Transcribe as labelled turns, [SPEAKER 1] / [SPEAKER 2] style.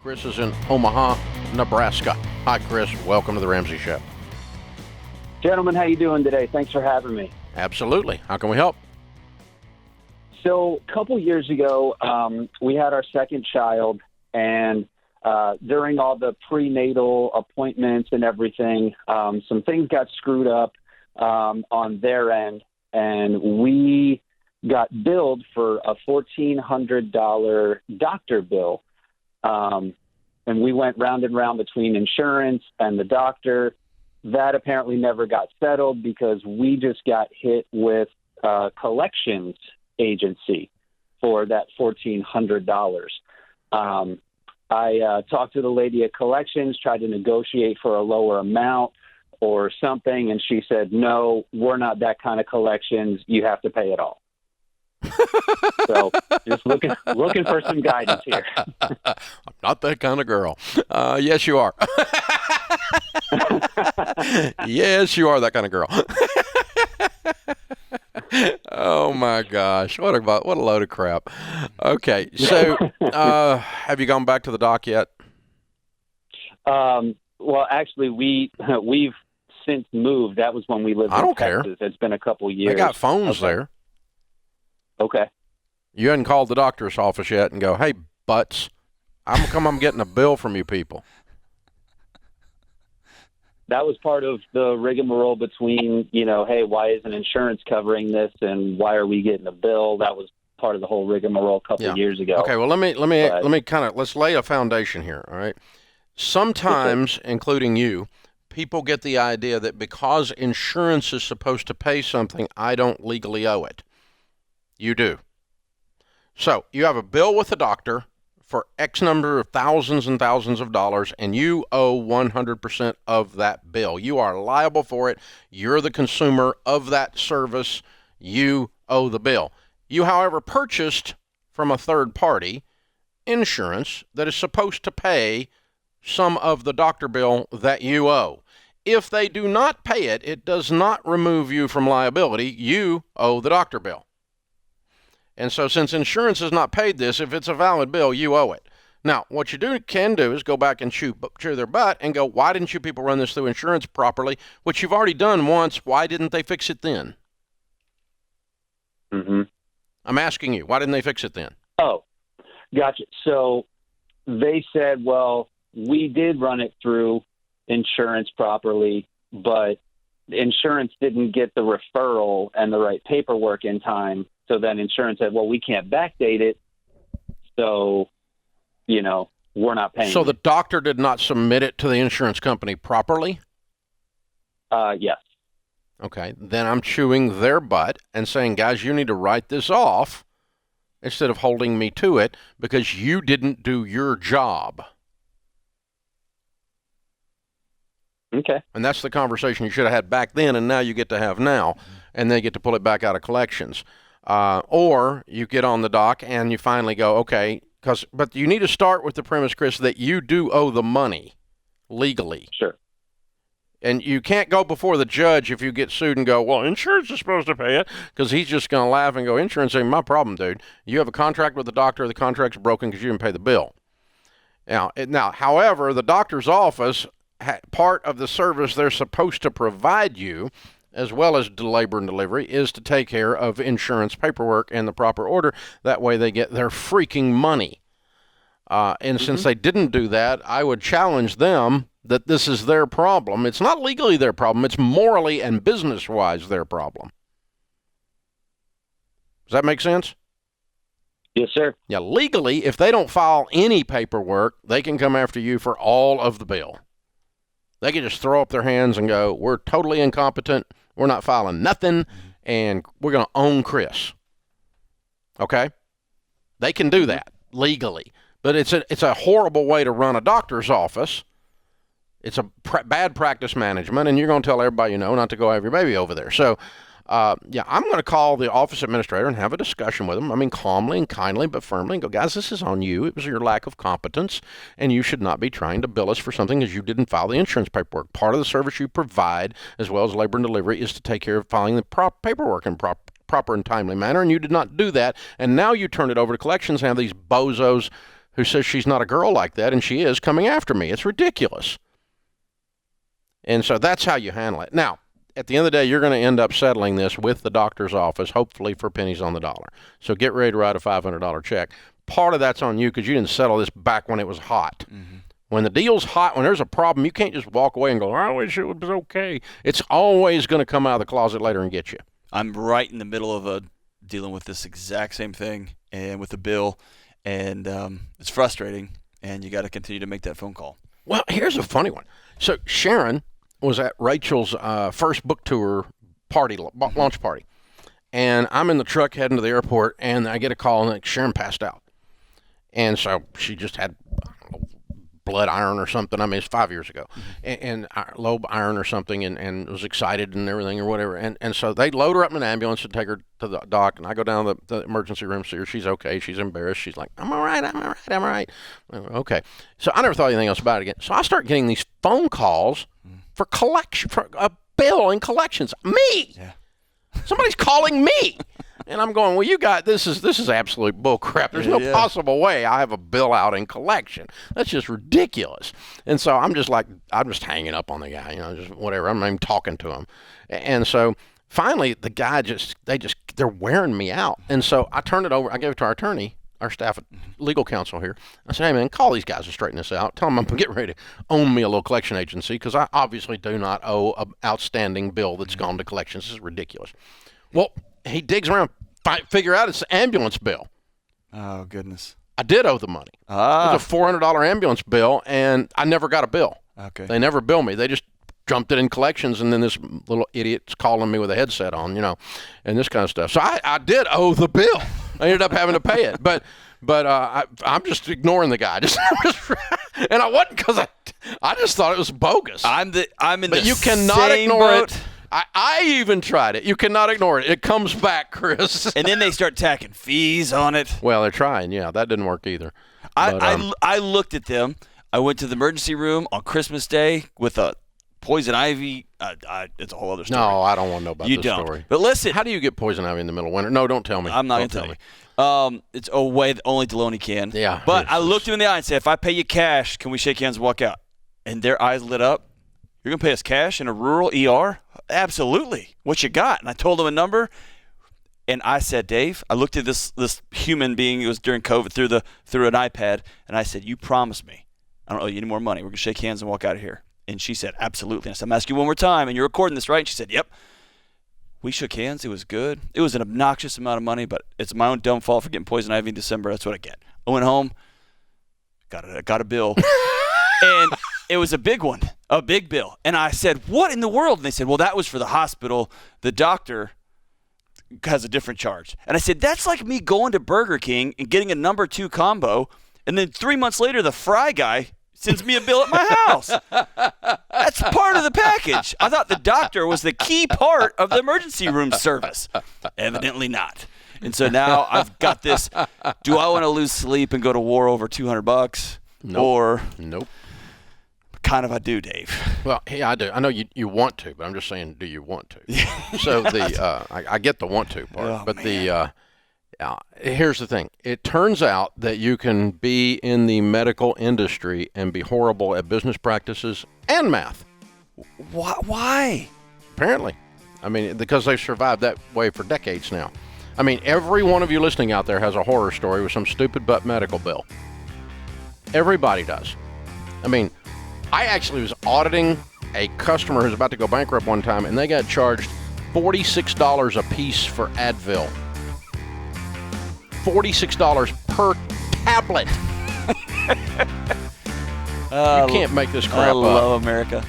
[SPEAKER 1] Chris is in Omaha, Nebraska. Hi, Chris. Welcome to the Ramsey Show.
[SPEAKER 2] Gentlemen, how you doing today? Thanks for having me.
[SPEAKER 1] Absolutely. How can we help?
[SPEAKER 2] So a couple years ago, we had our second child, and during all the prenatal appointments and everything, some things got screwed up on their end, and we got billed for a $1,400 doctor bill. And we went round and round between insurance and the doctor. That apparently never got settled because we just got hit with collections agency for that $1,400. I talked to the lady at collections, tried to negotiate for a lower amount or something, and she said, no, we're not that kind of collections. You have to pay it all. So just looking for some guidance here.
[SPEAKER 1] I'm not that kind of girl. Yes, you are. Yes, you are that kind of girl. Oh my gosh, what a load of crap. Okay, so have you gone back to the doc yet?
[SPEAKER 2] Well, actually, we've since moved. That was when we lived in Texas. It's been a couple years.
[SPEAKER 1] They got phones there.
[SPEAKER 2] Okay.
[SPEAKER 1] You hadn't called the doctor's office yet and go, hey, butts, I'm getting a bill from you people.
[SPEAKER 2] That was part of the rigmarole between, hey, why isn't insurance covering this and why are we getting a bill? That was part of the whole rigmarole a couple of years ago.
[SPEAKER 1] Okay, well, let's lay a foundation here, all right? Sometimes, including you, people get the idea that because insurance is supposed to pay something, I don't legally owe it. You do. So you have a bill with the doctor for X number of thousands and thousands of dollars, and you owe 100% of that bill. You are liable for it. You're the consumer of that service. You owe the bill. You, however, purchased from a third party insurance that is supposed to pay some of the doctor bill that you owe. If they do not pay it, it does not remove you from liability. You owe the doctor bill. And so since insurance has not paid this, if it's a valid bill, you owe it. Now, what you can do is go back and chew their butt and go, why didn't you people run this through insurance properly? Which you've already done once. Why didn't they fix it then?
[SPEAKER 2] Mm-hmm.
[SPEAKER 1] I'm asking you, why didn't they fix it then?
[SPEAKER 2] Oh, gotcha. So they said, well, we did run it through insurance properly, but insurance didn't get the referral and the right paperwork in time. So then insurance said, well, we can't backdate it, so, we're not paying.
[SPEAKER 1] So the doctor did not submit it to the insurance company properly?
[SPEAKER 2] Yes.
[SPEAKER 1] Okay, then I'm chewing their butt and saying, guys, you need to write this off instead of holding me to it because you didn't do your job.
[SPEAKER 2] Okay.
[SPEAKER 1] And that's the conversation you should have had back then, and now you get to have now, and they get to pull it back out of collections. Or you get on the dock and you finally go, okay, but you need to start with the premise, Chris, that you do owe the money legally.
[SPEAKER 2] Sure.
[SPEAKER 1] And you can't go before the judge if you get sued and go, well, insurance is supposed to pay it, because he's just going to laugh and go, insurance ain't my problem, dude. You have a contract with the doctor. The contract's broken because you didn't pay the bill. Now, however, the doctor's office, part of the service they're supposed to provide you, as well as labor and delivery, is to take care of insurance paperwork in the proper order. That way they get their freaking money. And since they didn't do that, I would challenge them that this is their problem. It's not legally their problem. It's morally and business-wise their problem. Does that make sense?
[SPEAKER 2] Yes, sir.
[SPEAKER 1] Yeah, legally, if they don't file any paperwork, they can come after you for all of the bill. They can just throw up their hands and go, we're totally incompetent. We're not filing nothing, and we're going to own Chris. Okay? They can do that legally. But it's a horrible way to run a doctor's office. It's a bad practice management, and you're going to tell everybody not to go have your baby over there. So, I'm going to call the office administrator and have a discussion with them. I mean, calmly and kindly, but firmly, and go, guys, this is on you. It was your lack of competence, and you should not be trying to bill us for something because you didn't file the insurance paperwork. Part of the service you provide, as well as labor and delivery, is to take care of filing the paperwork in proper and timely manner, and you did not do that. And now you turn it over to collections and have these bozos who says she's not a girl like that, and she is, coming after me. It's ridiculous. And so that's how you handle it. Now, at the end of the day, you're going to end up settling this with the doctor's office, hopefully for pennies on the dollar. So get ready to write a $500 check. Part of that's on you because you didn't settle this back when it was hot. Mm-hmm. When the deal's hot, when there's a problem, you can't just walk away and go, I wish it was okay. It's always going to come out of the closet later and get you.
[SPEAKER 3] I'm right in the middle of dealing with this exact same thing and with the bill, and it's frustrating, and you got to continue to make that phone call.
[SPEAKER 1] Well, here's a funny one. So Sharon was at Rachel's first book tour party, launch party, and I'm in the truck heading to the airport, and I get a call, and Sharon passed out. And so she just had blood iron or something. I mean, it's 5 years ago. And low iron or something, and was excited and everything or whatever. And so they load her up in an ambulance and take her to the doc, and I go down to the emergency room, see her. She's okay. She's embarrassed. She's like, I'm all right. Okay. So I never thought anything else about it again. So I start getting these phone calls for collection, for a bill in collections. Me!
[SPEAKER 3] Yeah.
[SPEAKER 1] Somebody's calling me. And I'm going, well, you got this is absolute bull crap. There's no possible way I have a bill out in collection. That's just ridiculous. And so I'm just hanging up on the guy, just whatever. I'm not even talking to him. And so finally the guy they're wearing me out. And so I turned it over. I gave it to our attorney, our staff legal counsel here. I said, hey man, call these guys to straighten this out. Tell them I'm getting ready to own me a little collection agency because I obviously do not owe an outstanding bill that's gone to collections. This is ridiculous. Well, he digs around, figure out it's an ambulance bill.
[SPEAKER 3] Oh, goodness.
[SPEAKER 1] I did owe the money. It was a $400 ambulance bill, and I never got a bill.
[SPEAKER 3] Okay.
[SPEAKER 1] They never billed me. They just jumped it in collections, and then this little idiot's calling me with a headset on, and this kind of stuff. So I did owe the bill. I ended up having to pay it. But I'm just ignoring the guy. And I wasn't because I just thought it was bogus.
[SPEAKER 3] But
[SPEAKER 1] you cannot ignore it. I even tried it. You cannot ignore it. It comes back, Chris.
[SPEAKER 3] And then they start tacking fees on it.
[SPEAKER 1] Well, they're trying. Yeah, that didn't work either.
[SPEAKER 3] I looked at them. I went to the emergency room on Christmas Day with a poison ivy. It's a whole other story.
[SPEAKER 1] No, I don't want to know about this story.
[SPEAKER 3] But listen.
[SPEAKER 1] How do you get poison ivy in the middle of winter? No, don't tell me.
[SPEAKER 3] I'm not going to tell you. It's a way that only Deloney can.
[SPEAKER 1] Yeah.
[SPEAKER 3] But I looked him in the eye and said, if I pay you cash, can we shake hands and walk out? And their eyes lit up. You're going to pay us cash in a rural ER? Absolutely. What you got? And I told him a number. And I said, Dave, I looked at this human being. It was during COVID through an iPad. And I said, you promised me I don't owe you any more money. We're going to shake hands and walk out of here. And she said, absolutely. And I said, I'm asking you one more time. And you're recording this, right? And she said, yep. We shook hands. It was good. It was an obnoxious amount of money, but it's my own dumb fault for getting poison ivy in December. That's what I get. I went home, got a bill. And it was a big one, a big bill. And I said, what in the world? And they said, well, that was for the hospital. The doctor has a different charge. And I said, that's like me going to Burger King and getting a number 2 combo. And then 3 months later, the fry guy sends me a bill at my house. That's part of the package. I thought the doctor was the key part of the emergency room service. Evidently not. And so now I've got this. Do I want to lose sleep and go to war over $200?
[SPEAKER 1] Nope.
[SPEAKER 3] Or
[SPEAKER 1] nope.
[SPEAKER 3] Kind of I do, Dave.
[SPEAKER 1] Well, yeah, I do. I know you want to, but I'm just saying, do you want to? So I get the want to part, but man. Here's the thing. It turns out that you can be in the medical industry and be horrible at business practices and math.
[SPEAKER 3] Why?
[SPEAKER 1] Apparently. I mean, because they've survived that way for decades now. I mean, every one of you listening out there has a horror story with some stupid butt medical bill. Everybody does. I mean, I actually was auditing a customer who's about to go bankrupt one time, and they got charged $46 a piece for Advil. $46 per tablet. You can't make this crap up.
[SPEAKER 3] I love America.